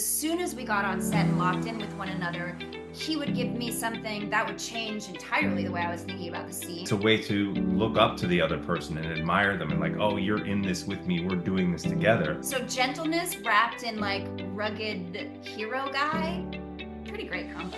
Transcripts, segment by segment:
As soon as we got on set and locked in with one another, he would give me something that would change entirely the way I was thinking about the It's scene. a way to look up to the other person and admire them and like, oh, you're in this with me. We're doing this together. So gentleness wrapped in like rugged hero guy, pretty great combo.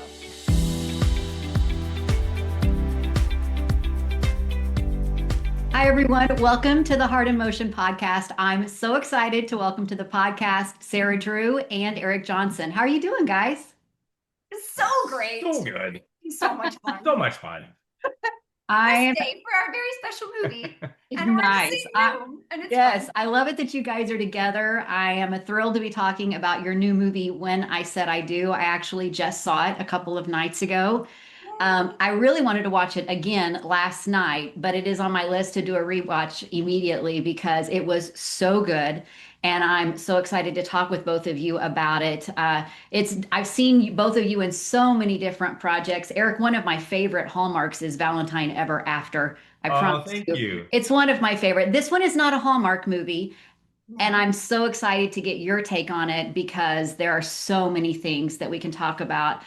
Hi, everyone. Welcome to the Heart in Motion podcast. I'm so excited to welcome to the podcast Sarah Drew and Eric Johnson. How are you doing, guys? It's so great. So good. So much So fun. much fun. This I'm day for our very special movie. And we're in the nice. same room and it's Yes, fun. I love it that you guys are together. I am thrilled to be talking about your new movie, When I Said I Do. I actually just saw it a couple of nights ago. Yay. I really wanted to watch it again last night, but it is on my list to do a rewatch immediately because it was so good. And I'm so excited to talk with both of you about it. I've seen both of you in so many different projects. Eric, one of my favorite hallmarks is Valentine Ever After. I Oh, promise thank you, you. it's one of my favorite. This one is not a Hallmark movie, and Mhm. I'm so excited to get your take on it because there are so many things that we can talk about.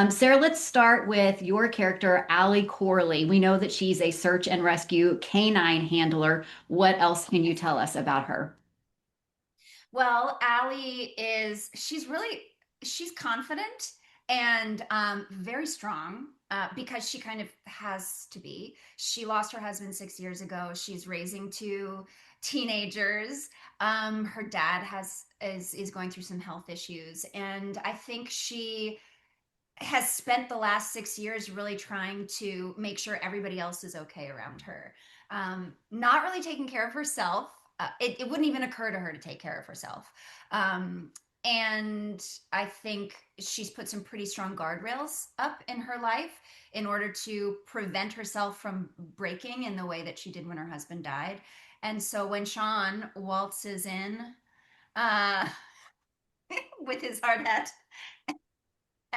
Sarah, let's start with your character, Ali Corley. We know that she's a search and rescue canine handler. What else can you tell us about her? Well, Allie she's confident and very strong because she kind of has to be. She lost her husband 6 years ago. She's raising two teenagers. Her dad is going through some health issues, and I think she has spent the last 6 years really trying to make sure everybody else is okay around her. Not really taking care of herself. It wouldn't even occur to her to take care of herself. Um, and I think she's put some pretty strong guardrails up in her life in order to prevent herself from breaking in the way that she did when her husband died. And so when Shawn waltzes in uh, with his hard hat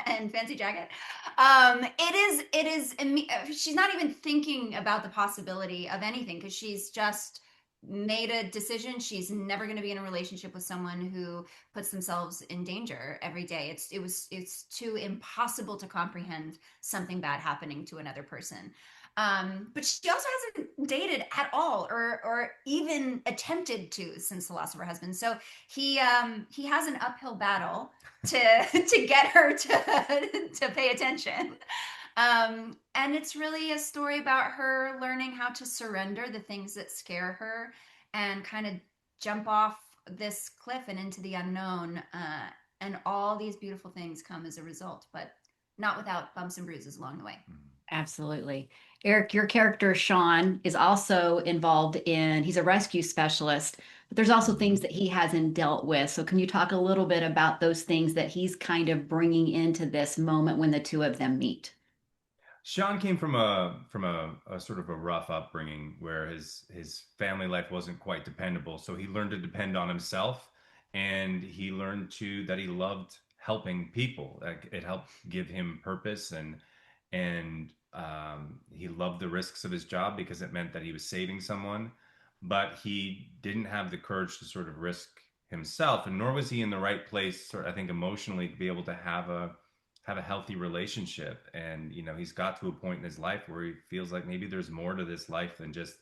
and fancy jacket. She's not even thinking about the possibility of anything because she's just made a decision. She's never going to be in a relationship with someone who puts themselves in danger every day. It's too impossible to comprehend something bad happening to another person. But she also hasn't dated at all, or even attempted to since the loss of her husband. So he has an uphill battle to to get her to pay attention. And it's really a story about her learning how to surrender the things that scare her and kind of jump off this cliff and into the unknown. And all these beautiful things come as a result, but not without bumps and bruises along the way. Absolutely. Eric, your character, Shawn, is also involved he's a rescue specialist, but there's also things Mhm. that he hasn't dealt with. So, can you talk a little bit about those things that he's kind of bringing into this moment when the two of them meet? Sean came from a sort of a rough upbringing where his family life wasn't quite dependable. So he learned to depend on himself, and he learned to that he loved helping people. Like it helped give him purpose, and he loved the risks of his job because it meant that he was saving someone. But he didn't have the courage to sort of risk himself, and nor was he in the right place, sort I think, emotionally to be able to have a healthy relationship. And he's got to a point in his life where he feels like maybe there's more to this life than just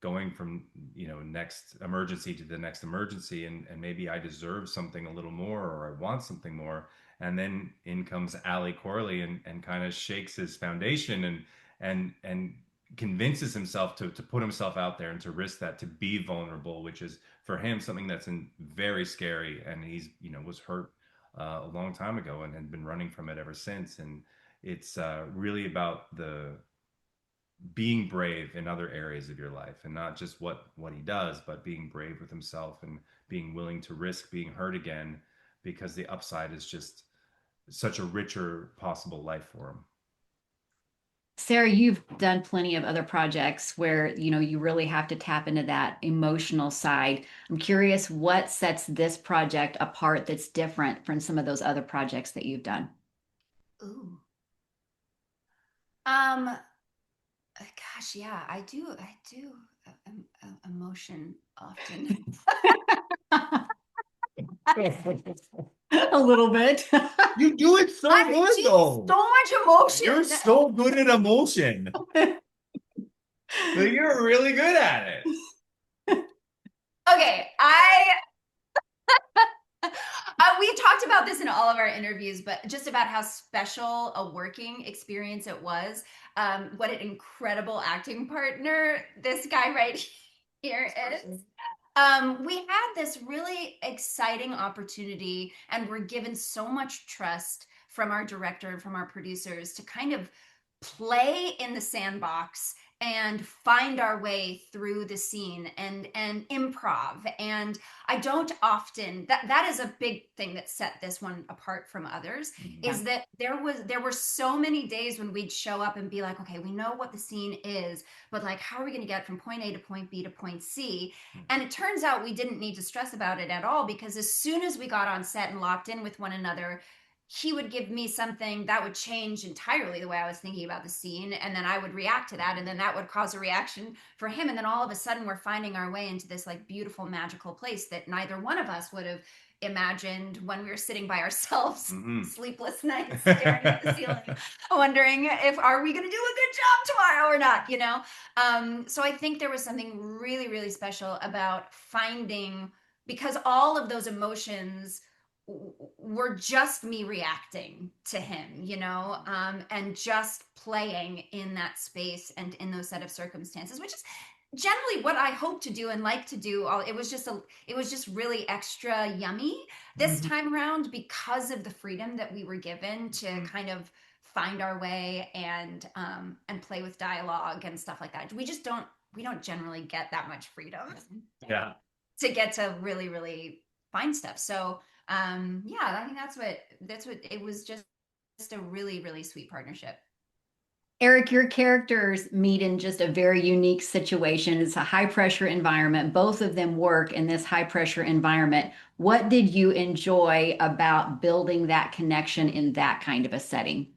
going from next emergency to the next emergency, and maybe I deserve something a little more, or I want something more. And then in comes Ali Corley and kind of shakes his foundation and convinces himself to put himself out there and to risk that, to be vulnerable, which is for him something that's very scary. And he's was hurt a long time ago and had been running from it ever since. And it's really about the being brave in other areas of your life, and not just what he does, but being brave with himself and being willing to risk being hurt again, because the upside is just such a richer possible life for him. Sarah, you've done plenty of other projects where, you really have to tap into that emotional side. I'm curious what sets this project apart that's different from some of those other projects that you've done. Ooh. Um, Gosh, yeah, I do emotion often. A little bit. You do it so I'm good seeing though. so much You're emotion. so good at emotion. Like, you're really good at it. Okay, we've talked about this in all of our interviews, but just about how special a working experience it was. What an incredible acting partner this guy right here is. We had this really exciting opportunity, and we're given so much trust from our director and from our producers to kind of play in the sandbox and find our way through the scene and improv. And I don't often, that is a big thing that set this one apart from others, Yeah. is that there were so many days when we'd show up and be like, okay, we know what the scene is, but like, how are we going to get from point A to point B to point C? And it turns out we didn't need to stress about it at all, because as soon as we got on set and locked in with one another, he would give me something that would change entirely the way I was thinking about the scene. And then I would react to that. And then that would cause a reaction for him. And then all of a sudden, we're finding our way into this like beautiful, magical place that neither one of us would have imagined when we were sitting by ourselves, Mhm. sleepless nights, staring at the ceiling, wondering if are we going to do a good job tomorrow or not, you know? So I think there was something really, really special about finding, because all of those emotions were just me reacting to him, you know, and just playing in that space and in those set of circumstances, which is generally what I hope to do and like to do. It was just really extra yummy this Mhm. time around because of the freedom that we were given to kind of find our way and play with dialogue and stuff like that. We don't generally get that much freedom Yeah. to get to really, really find stuff. So yeah, I think that's what it was, just a really, really sweet partnership. Eric, your characters meet in just a very unique situation. It's a high pressure environment. Both of them work in this high pressure environment. What did you enjoy about building that connection in that kind of a setting?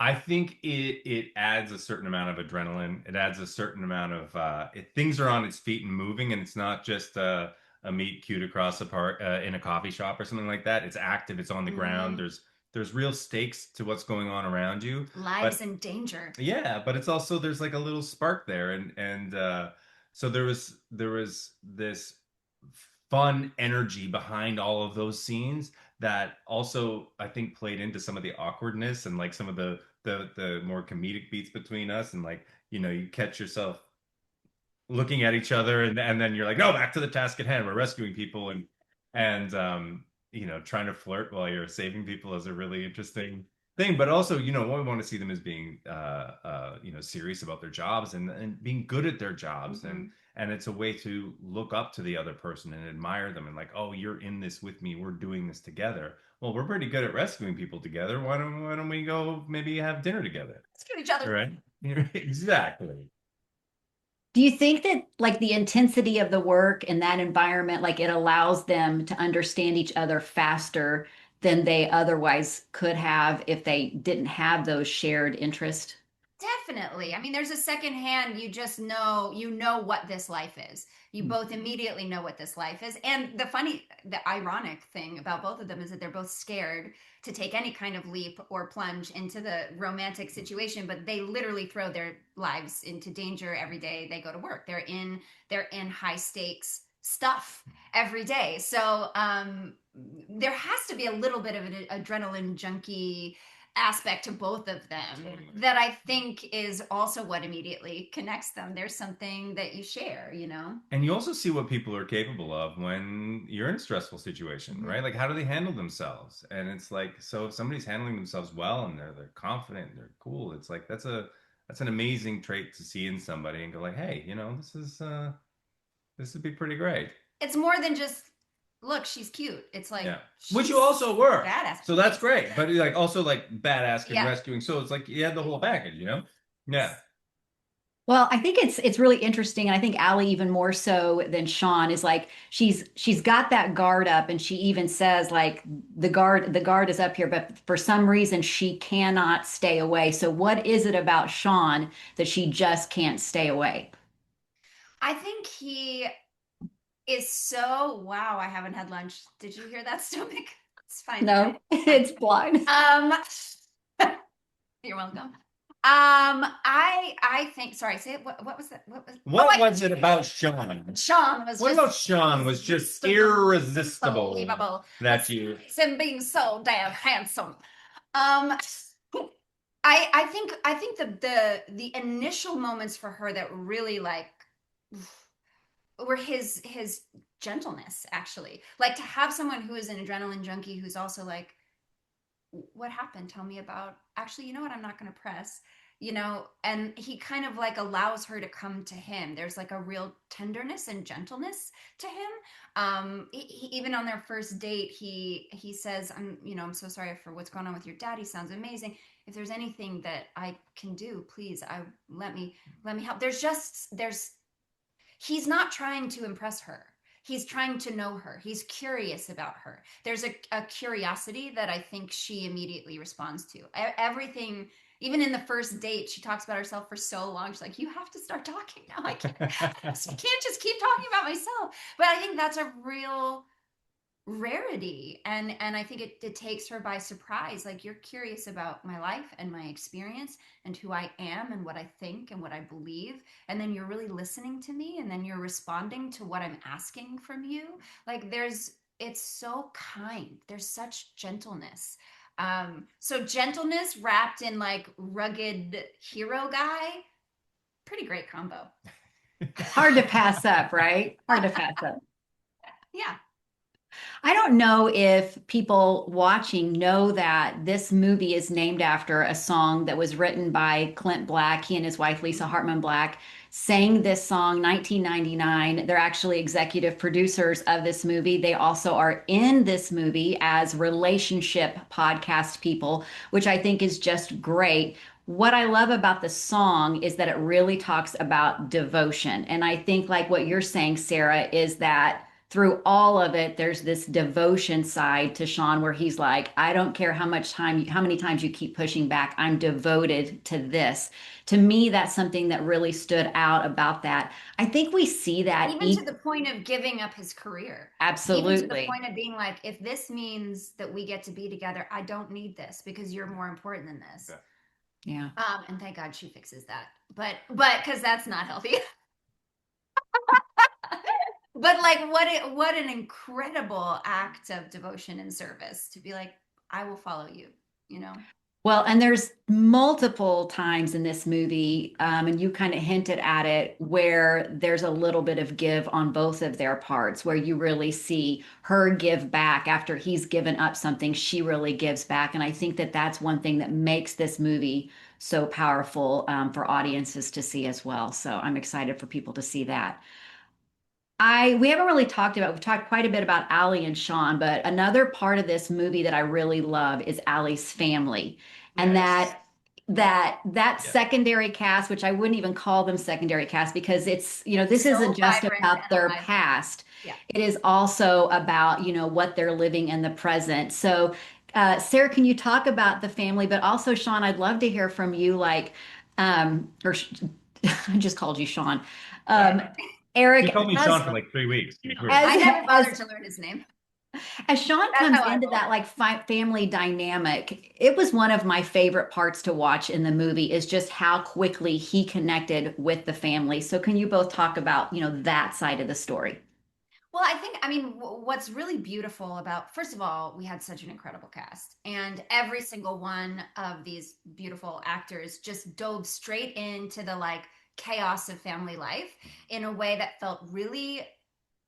I think it adds a certain amount of adrenaline. It adds a certain amount of things are on its feet and moving, and it's not just a meet cute across a park in a coffee shop or something like that. It's active. It's on the ground. Mm-hmm. There's real stakes to what's going on around you. Lives But in danger. yeah, but it's also there's like a little spark there, and so there was this fun energy behind all of those scenes that also I think played into some of the awkwardness and like some of the more comedic beats between us, and like you catch yourself looking at each other, and then you're like, no, back to the task at hand. We're rescuing people, and trying to flirt while you're saving people is a really interesting thing. But also, we want to see them as being serious about their jobs and being good at their jobs, Mm-hmm. and it's a way to look up to the other person and admire them and like, oh, you're in this with me. We're doing this together. Well, we're pretty good at rescuing people together. Why don't we go maybe have dinner together? Let's get each other. Right? Exactly. Do you think that like the intensity of the work in that environment, like it allows them to understand each other faster than they otherwise could have if they didn't have those shared interests? Definitely. I mean, there's a second hand, you know what this life is. You both immediately know what this life is. And the ironic thing about both of them is that they're both scared to take any kind of leap or plunge into the romantic situation, but they literally throw their lives into danger every day they go to work. They're in high stakes stuff every day. So there has to be a little bit of an adrenaline junkie aspect to both of them that I think is also what immediately connects them. There's something that you share, you know? And you also see what people are capable of when you're in a stressful situation, Mm-hmm. right? Like how do they handle themselves? And it's like, so if somebody's handling themselves well and they're confident, they're cool, it's like that's an amazing trait to see in somebody and go like, hey, this would be pretty great. It's more than just, look, she's cute. It's like, Yeah. Which you she's also were. badass. So that's great. But like also like badass and Yeah. rescuing. So it's like you had the whole package? Yeah. Well, I think it's really interesting, and I think Allie even more so than Shawn is like she's got that guard up, and she even says like the guard is up here, but for some reason she cannot stay away. So what is it about Shawn that she just can't stay away? I think is so wow. I haven't had lunch. Did you hear that, stomach? It's fine. No, Fine. it's blind. Um, you're welcome. I think. Sorry, say it. What was that? What was? Oh, What was it about Shawn? Shawn was What just about Shawn was just irresistible unbelievable. that you. It's him being so damn handsome. I think the initial moments for her that really like were his gentleness, actually. Like, to have someone who is an adrenaline junkie who's also like, what happened? Tell me about, actually, you know what? I'm not going to press, and he kind of like allows her to come to him. There's like a real tenderness and gentleness to him. Even on their first date, he says, I'm so sorry for what's going on with your dad. He sounds amazing. If there's anything that I can do, please, let me help. There's he's not trying to impress her. He's trying to know her. He's curious about her. There's a curiosity that I think she immediately responds to. Everything, even in the first date, she talks about herself for so long. She's like, you have to start talking now. I can't just keep talking about myself. But I think that's a real rarity, and I think it takes her by surprise. Like, you're curious about my life and my experience and who I am and what I think and what I believe, and then you're really listening to me, and then you're responding to what I'm asking from you. Like, it's so kind. There's such gentleness. So gentleness wrapped in like rugged hero guy, pretty great combo. Hard to pass up, right? Hard to pass up. Yeah. I don't know if people watching know that this movie is named after a song that was written by Clint Black. He and his wife, Lisa Hartman Black, sang this song 1999. They're actually executive producers of this movie. They also are in this movie as relationship podcast people, which I think is just great. What I love about the song is that it really talks about devotion. And I think, like what you're saying, Sarah, is that through all of it, there's this devotion side to Shawn where he's like, I don't care how much time, how many times you keep pushing back, I'm devoted to this. To me, that's something that really stood out about that. I think we see that Even to the point of giving up his career, even to the absolutely. point of being like, if this means that we get to be together, I don't need this because you're more important than this. Yeah. And thank God she fixes that. But because that's not healthy. But like, what an incredible act of devotion and service to be like, I will follow you. Well, and there's multiple times in this movie, and you kind of hinted at it, where there's a little bit of give on both of their parts, where you really see her give back after he's given up something, she really gives back. And I think that that's one thing that makes this movie so powerful, for audiences to see as well. So I'm excited for people to see that. We haven't really talked about, we've talked quite a bit about Ali and Shawn, but another part of this movie that I really love is Ali's family. And Yes. that Yeah. secondary cast, which I wouldn't even call them secondary cast because it's, this isn't So just vibrant about and their alive. past. Yeah. It is also about, what they're living in the present. So, Sarah, can you talk about the family? But also, Shawn, I'd love to hear from you, like, or I just called you Shawn. Um, Sorry. You Eric, called me as Shawn for like 3 weeks. I never as bothered to learn his name. as Shawn That's comes how I into roll. that like family dynamic, it was one of my favorite parts to watch in the movie is just how quickly he connected with the family. So can you both talk about, that side of the story? Well, I mean, what's really beautiful about, first of all, we had such an incredible cast, and every single one of these beautiful actors just dove straight into the like chaos of family life in a way that felt really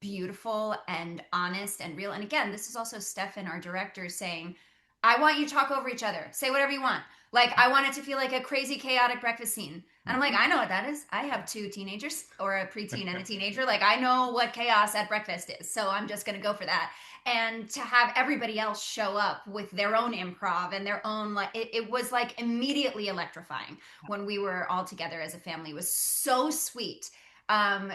beautiful and honest and real. And again, this is also Stefan, our director, saying, I want you to talk over each other. Say whatever you want. Like, I want it to feel like a crazy, chaotic breakfast scene. And I'm like, I know what that is. I have two teenagers, or a preteen and a teenager. Like, I know what chaos at breakfast is. So I'm just going to go for that. And to have everybody else show up with their own improv and their own, like, it was like immediately electrifying when we were all together as a family. It was so sweet.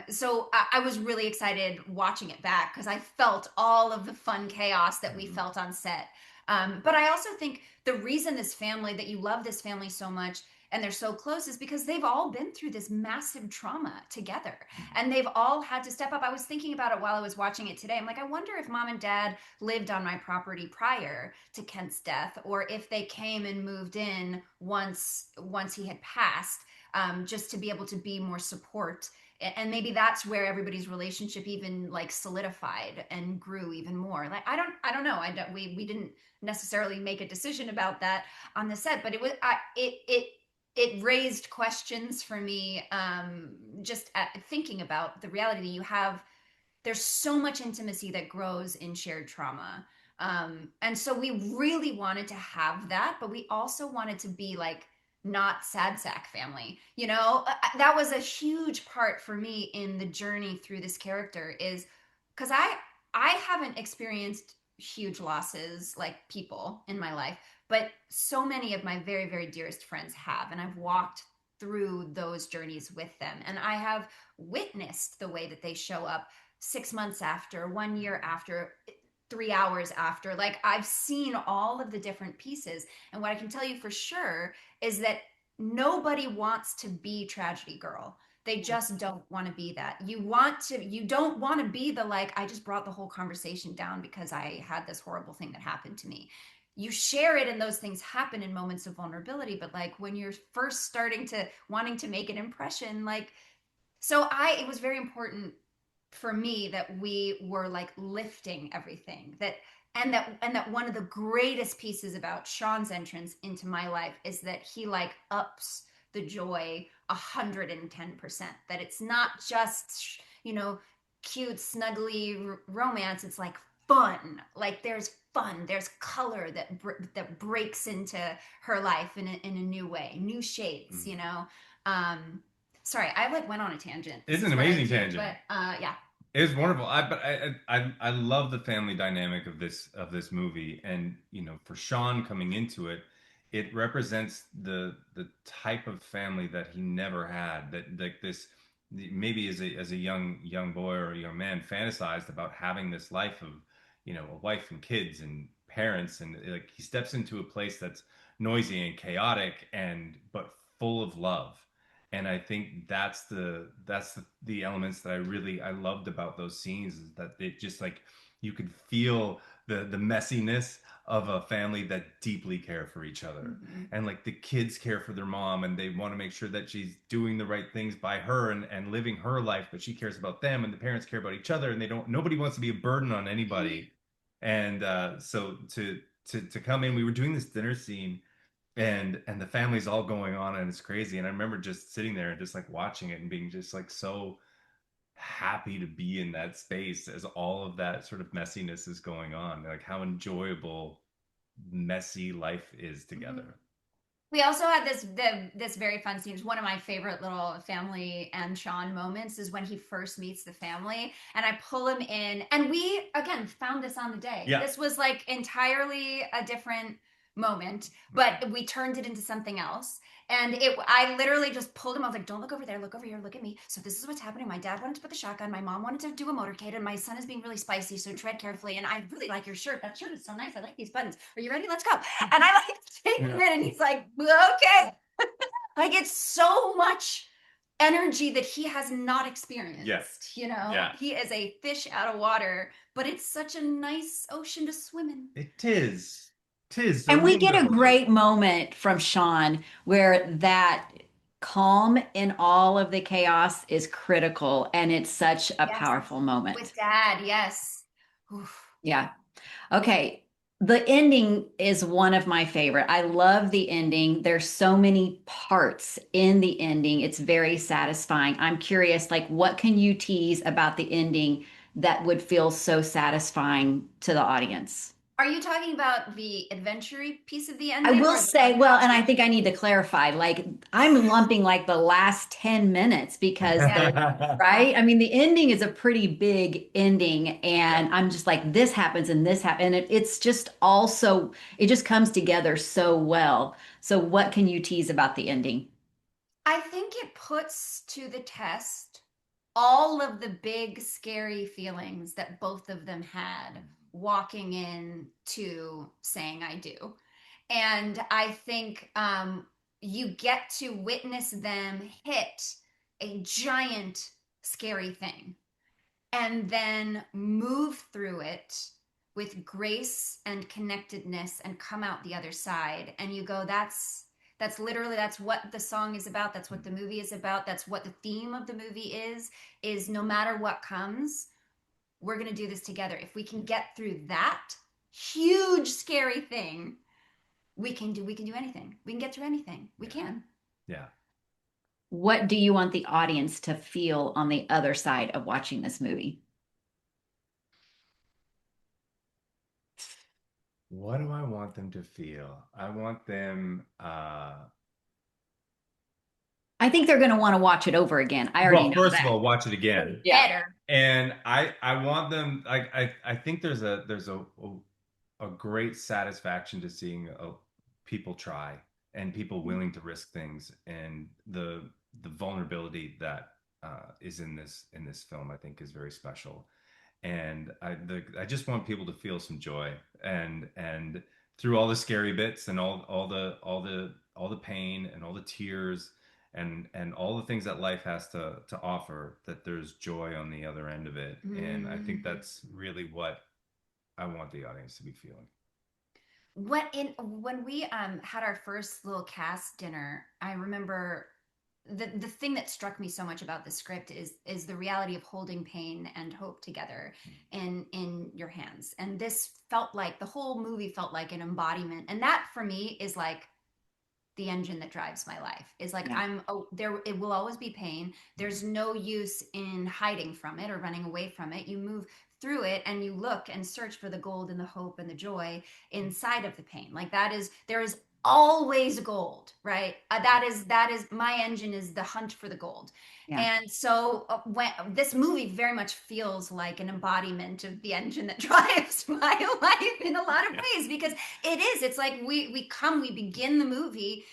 So I was really excited watching it back because I felt all of the fun chaos that we felt on set. But I also think the reason that you love this family so much and they're so close is because they've all been through this massive trauma together, Mhm. and they've all had to step up. I was thinking about it while I was watching it today. I'm like, I wonder if mom and dad lived on my property prior to Kent's death, or if they came and moved in once he had passed, just to be able to be more support. And maybe that's where everybody's relationship even like solidified and grew even more. Like I don't know. We didn't necessarily make a decision about that on the set, but it raised questions for me, just thinking about the reality that you have. There's so much intimacy that grows in shared trauma. And so we really wanted to have that, but we also wanted to be like not sad sack family. That was a huge part for me in the journey through this character, is because I haven't experienced huge losses like people in my life, but so many of my very, very dearest friends have, and I've walked through those journeys with them, and I have witnessed the way that they show up 6 months after, 1 year after, 3 hours after. Like, I've seen all of the different pieces. And what I can tell you for sure is that nobody wants to be tragedy girl. They just don't want to be that. You don't want to be the, like, I just brought the whole conversation down because I had this horrible thing that happened to me. You share it, and those things happen in moments of vulnerability. But like when you're first starting to wanting to make an impression, like, it was very important for me that we were like lifting everything, and that one of the greatest pieces about Shawn's entrance into my life is that he like ups the joy 110%. That it's not just, cute snuggly romance. It's like fun. Like there's fun, there's color that breaks into her life in a new way, new shades, Mhm. Sorry, I like went on a tangent. This It's an is what I amazing do, tangent. but yeah. It was wonderful. I love the family dynamic of this movie, and for Sean coming into it, it represents the type of family that he never had. That like this maybe as a young boy or a young man fantasized about having this life of a wife and kids and parents, and like he steps into a place that's noisy and chaotic and but full of love. And I think the elements that I loved about those scenes, is that it just like you could feel the messiness of a family that deeply care for each other, Mm-hmm. and like the kids care for their mom and they want to make sure that she's doing the right things by her and living her life, but she cares about them, and the parents care about each other, and they don't nobody wants to be a burden on anybody. And so to come in, we were doing this dinner scene, and the family's all going on and it's crazy, and I remember just sitting there and just like watching it and being just like so happy to be in that space as all of that sort of messiness is going on, like how enjoyable messy life is Mm-hmm. together. We also had this very fun scene. It's one of my favorite little family and Shawn moments, is when he first meets the family and I pull him in, and we again found this on the day. Yeah. This was like entirely a different moment, but we turned it into something else. And I literally just pulled him. I was like, "Don't look over there. Look over here. Look at me." So this is what's happening. My dad wanted to put the shotgun. My mom wanted to do a motorcade, and my son is being really spicy. So tread carefully. And I really like your shirt. That shirt is so nice. I like these buttons. Are you ready? Let's go. And I like take him in, and he's like, "Okay." Like it's so much energy that he has not Yeah. experienced. Yeah. He is a fish out of water, but it's such a nice ocean to swim in. It is And we everything get about a it. great moment from Shawn where that calm in all of the chaos is critical, and it's such a Yes. powerful moment. With dad, yes. Oof. Yeah. Okay. The ending is one of my favorite. I love the ending. There's so many parts in the ending. It's very satisfying. I'm curious, like, what can you tease about the ending that would feel so satisfying to the audience? Are you talking about the adventure piece of the I ending, will or the say, like well, and I think I absolutely? need to clarify, like, I'm lumping like the last 10 minutes because Yeah. right? I mean, the ending is a pretty big ending, Yeah. and I'm just like, this happens and this happens. And it's just also, it just comes together so well. So, what can you tease about the ending? I think it puts to the test all of the big, scary feelings that both of them had walking in to saying I do. And I think, you get to witness them hit a giant scary thing and then move through it with grace and connectedness and come out the other side. And you go, that's literally, that's what the song is about, that's what the movie is about, that's what the theme of the movie is no matter what comes, we're going to do this together. If we can get through that huge scary thing, we can do anything. We can get through anything. We can. Yeah. What do you want the audience to feel on the other side of watching this movie? What do I want them to feel? I want them I think they're going to want to watch it over again. I already well, know first of that. all, watch it again. Yeah. Better. And I want them I think there's a great satisfaction to seeing people try and people willing to risk things, and the vulnerability that is in this film, I think, is very special. And I just want people to feel some joy, and through all the scary bits and all the pain and all the tears and all the things that life has to offer, that there's joy on the other end of it. And I think that's really what I want the audience to be feeling. When we had our first little cast dinner, I remember the thing that struck me so much about the script is the reality of holding pain and hope together in your hands. And this felt like, the whole movie felt like an embodiment. And that for me is like the engine that drives my life. Is like, Yeah. there, it will always be pain. There's no use in hiding from it or running away from it. You move through it and you look and search for the gold and the hope and the joy inside of the pain. Like there is always gold, right? That is my engine, is the hunt for the gold. Yeah. And so when this movie very much feels like an embodiment of the engine that drives my life in a lot of ways, because it's like we begin the movie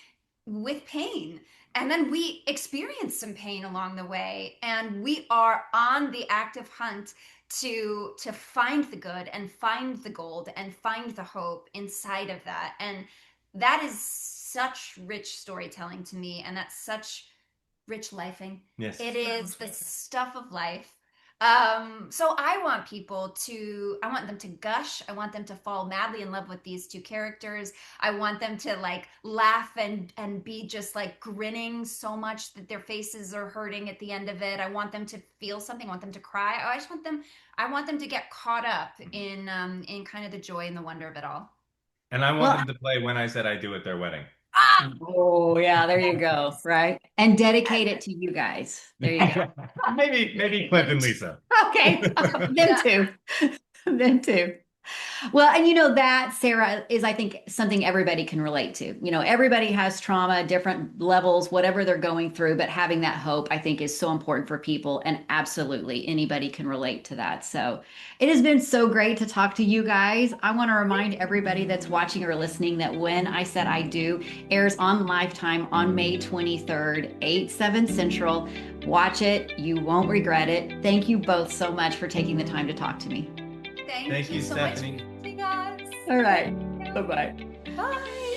with pain, and then we experience some pain along the way, and we are on the active hunt to find the good and find the gold and find the hope inside of that. And that is such rich storytelling to me, and that's such rich lifing. Yes. It is the stuff of life. So I want them to gush. I want them to fall madly in love with these two characters. I want them to like laugh and be just like grinning so much that their faces are hurting at the end of it. I want them to feel something. I want them to cry. I want them to get caught up in kind of the joy and the wonder of it all. And I want Well, them to play When I Said I'd Do at their wedding. oh, yeah, there you go. Right. And dedicate it to you guys. There you go. Maybe Clint and Lisa. Okay. Them too. Them too. Well, and that, Sarah, is, I think, something everybody can relate to. Everybody has trauma, different levels, whatever they're going through, but having that hope, I think, is so important for people. And absolutely anybody can relate to that. So it has been so great to talk to you guys. I want to remind everybody that's watching or listening that When I Said I Do airs on Lifetime on May 23rd, 8/7 Central. Watch it. You won't regret it. Thank you both so much for taking the time to talk to me. Thank you so Stephanie. much for joining us. All right. Bye-bye. Bye.